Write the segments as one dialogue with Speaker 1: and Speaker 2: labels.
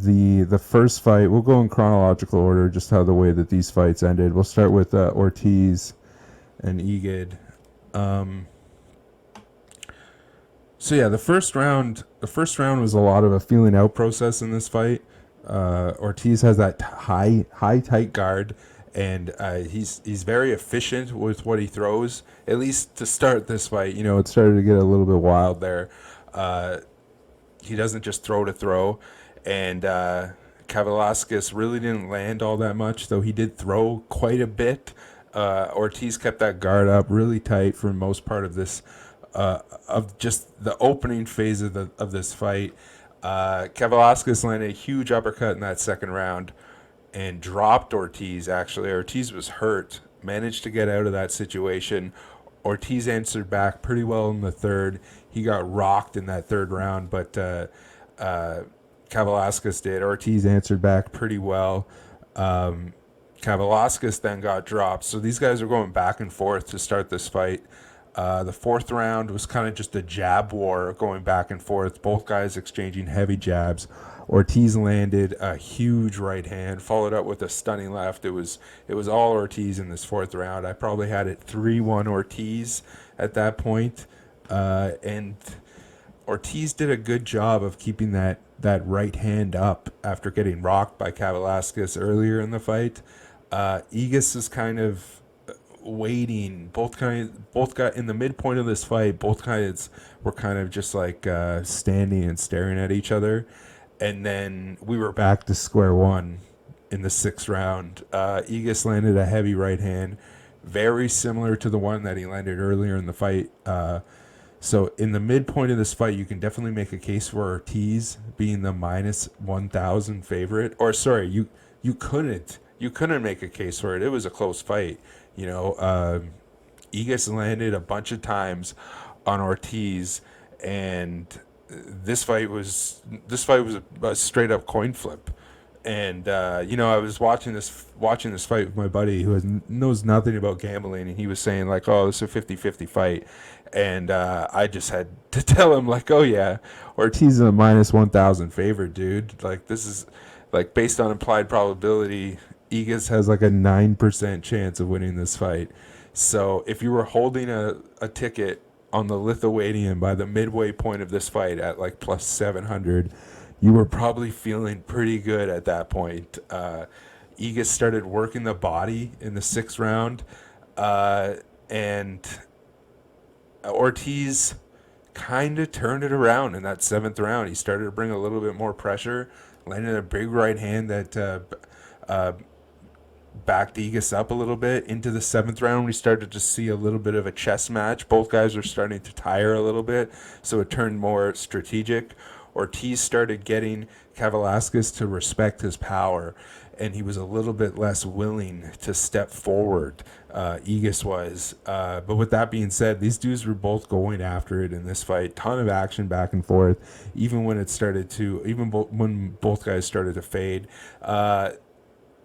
Speaker 1: the first fight, we'll go in chronological order, just how the way that these fights ended. We'll start with Ortiz and Egid. So yeah, the first round was a lot of a feeling out process in this fight. Ortiz has that high tight guard, and he's very efficient with what he throws. At least to start this fight, it started to get a little bit wild there. He doesn't just throw to throw, and Kavaliauskas really didn't land all that much, though he did throw quite a bit. Ortiz kept that guard up really tight for most part of this, of just the opening phase of this fight. Kavaliauskas landed a huge uppercut in that second round and dropped Ortiz. Actually, Ortiz was hurt, managed to get out of that situation. Ortiz answered back pretty well in the third. He got rocked in that third round, but Kavaliauskas did. Ortiz answered back pretty well. Kavaliauskas then got dropped. So these guys are going back and forth to start this fight. The fourth round was kind of just a jab war going back and forth, both guys exchanging heavy jabs. Ortiz landed a huge right hand, followed up with a stunning left. It was all Ortiz in this fourth round. I probably had it 3-1 Ortiz at that point. And Ortiz did a good job of keeping that right hand up after getting rocked by Kavaliauskas earlier in the fight. Egidjus is kind of waiting. Both guys in the midpoint of this fight, both guys were kind of just like standing and staring at each other. And then we were back to square one in the sixth round. Egidjus landed a heavy right hand, very similar to the one that he landed earlier in the fight. So in the midpoint of this fight, you can definitely make a case for Ortiz being the minus 1,000 favorite. Or sorry, you couldn't make a case for it. It was a close fight. Egidjus landed a bunch of times on Ortiz, and this fight was a straight up coin flip. And I was watching this fight with my buddy who knows nothing about gambling, and he was saying like, "Oh, this is a 50-50 fight," and I just had to tell him like, "Oh yeah, Ortiz is a minus 1,000 favorite, dude. Like this is like based on implied probability, Egidjus has like a 9% chance of winning this fight. So if you were holding a ticket on the Lithuanian by the midway point of this fight at like plus 700, you were probably feeling pretty good at that point. Egidjus started working the body in the sixth round, and Ortiz kind of turned it around in that seventh round. He started to bring a little bit more pressure, landed a big right hand that backed Egidjus up a little bit. Into the seventh round, we started to see a little bit of a chess match. Both guys were starting to tire a little bit, so it turned more strategic. Ortiz started getting Kavaliauskas to respect his power, and he was a little bit less willing to step forward. Egidjus was. But with that being said, these dudes were both going after it in this fight. Ton of action back and forth, even when when both guys started to fade.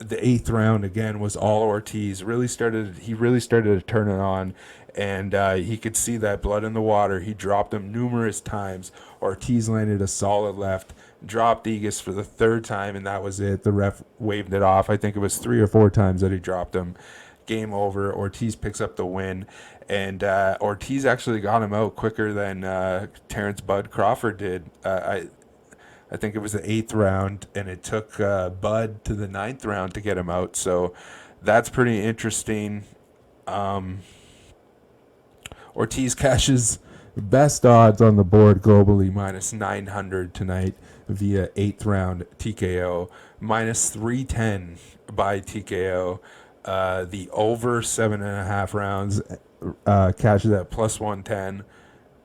Speaker 1: The eighth round again was all Ortiz. He really started to turn it on, and he could see that blood in the water. He dropped him numerous times. Ortiz landed a solid left, dropped Egidjus for the third time, and that was it. The ref waved it off. I think it was 3 or 4 times that he dropped him. Game over. Ortiz picks up the win, and Ortiz actually got him out quicker than Terrence Bud Crawford did. I think it was the 8th round, and it took Bud to the 9th round to get him out. So that's pretty interesting. Ortiz cashes best odds on the board globally, minus 900 tonight via 8th round TKO, minus 310 by TKO. The over 7.5 rounds cashes at plus 110.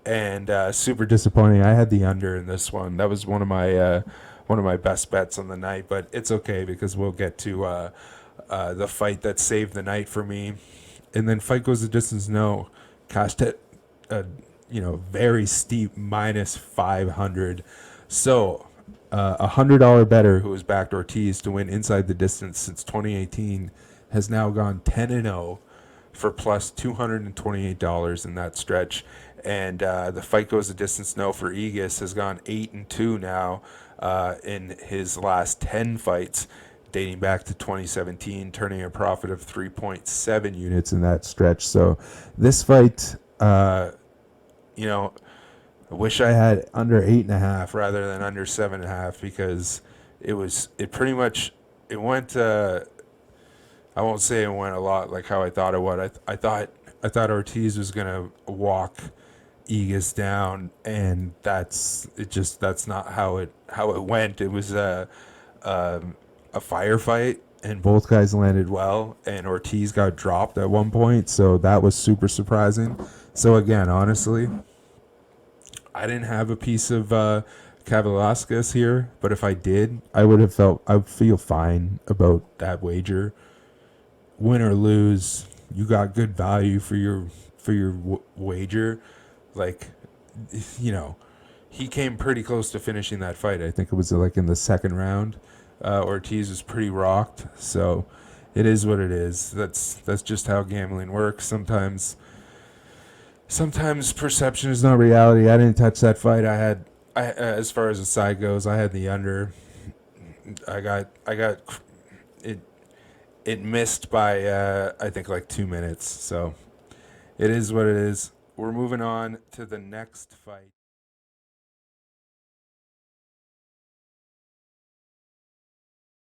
Speaker 1: And super disappointing. I had the under in this one. That was one of my best bets on the night, but it's okay because we'll get to the fight that saved the night for me. And then fight goes the distance. No, cashed at very steep minus 500. So a $100 bettor who has backed Ortiz to win inside the distance since 2018 has now gone 10-0 for plus $228 in that stretch. And the fight goes the distance no for Egidjus has gone 8-2 now. in his last 10 fights, dating back to 2017, turning a profit of 3.7 units in that stretch. So this fight, you know, I wish I had under 8.5 rather than under 7.5, because it pretty much, it went, I won't say it went a lot like how I thought it would. I thought Ortiz was going to walk Egidijus down, and that's not how it went. It was a firefight, and both guys landed well, and Ortiz got dropped at one point, so that was super surprising. So again, honestly, I didn't have a piece of Kavaliauskas here, but if I did, I would feel fine about that wager. Win or lose, you got good value for your wager. Like, you know, he came pretty close to finishing that fight. I think it was like in the second round. Ortiz was pretty rocked, so it is what it is. That's just how gambling works. Sometimes perception is not reality. I didn't touch that fight. As far as the side goes, I had the under. I got it. It missed by I think like 2 minutes. So it is what it is. We're moving on to the next fight.